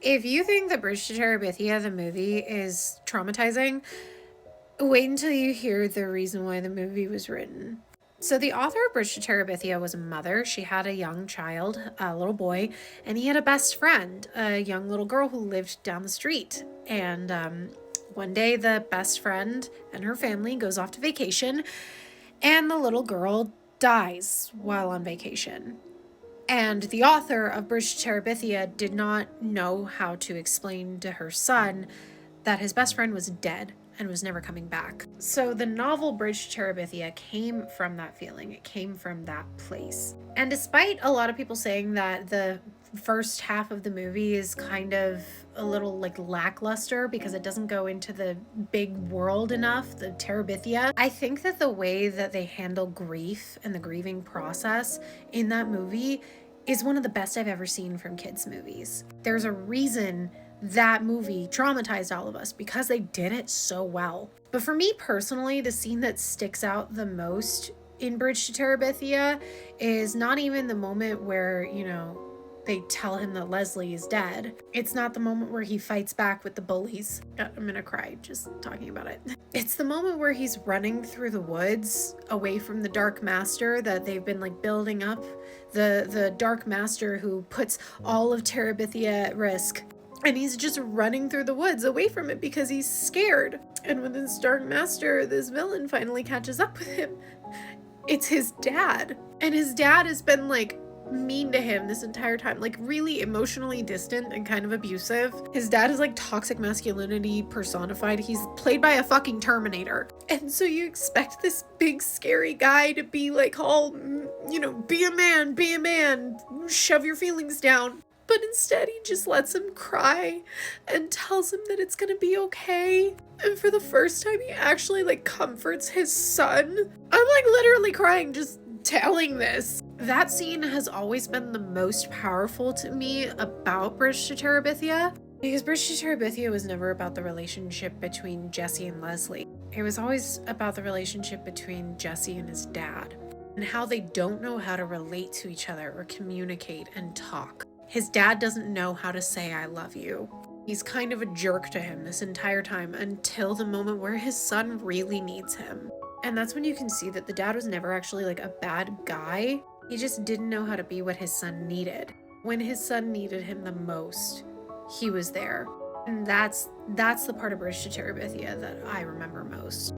If you think the Bridge to Terabithia, the movie, is traumatizing, wait until you hear the reason why the movie was written. So, the author of Bridge to Terabithia was a mother. She had a young child, a little boy, and he had a best friend, a young little girl who lived down the street. And one day, the best friend and her family goes off to vacation, and the little girl dies while on vacation. And the author of Bridge to Terabithia did not know how to explain to her son that his best friend was dead and was never coming back. So the novel Bridge to Terabithia came from that feeling. It came from that place. And despite a lot of people saying that the first half of the movie is kind of a little like lackluster because it doesn't go into the big world enough, the Terabithia, I think that the way that they handle grief and the grieving process in that movie is one of the best I've ever seen from kids' movies. There's a reason that movie traumatized all of us because they did it so well. But for me personally, the scene that sticks out the most in Bridge to Terabithia is not even the moment where, they tell him that Leslie is dead. It's not the moment where he fights back with the bullies. I'm gonna cry just talking about it. It's the moment where he's running through the woods away from the Dark Master that they've been like building up. The Dark Master who puts all of Terabithia at risk. And he's just running through the woods away from it because he's scared. And when this Dark Master, this villain, finally catches up with him, it's his dad. And his dad has been like mean to him this entire time, like really emotionally distant and kind of abusive. His dad is like toxic masculinity personified. He's played by a fucking Terminator. And so you expect this big scary guy to be like all, be a man, shove your feelings down. But instead he just lets him cry and tells him that it's gonna be okay. And for the first time he actually like comforts his son. I'm like literally crying just telling this. That scene has always been the most powerful to me about Bridge to Terabithia, because Bridge to Terabithia was never about the relationship between Jesse and Leslie. It was always about the relationship between Jesse and his dad, and how they don't know how to relate to each other or communicate and talk. His dad doesn't know how to say I love you. He's kind of a jerk to him this entire time until the moment where his son really needs him. And that's when you can see that the dad was never actually like a bad guy. He just didn't know how to be what his son needed. When his son needed him the most, he was there. And that's the part of Bridge to Terabithia that I remember most.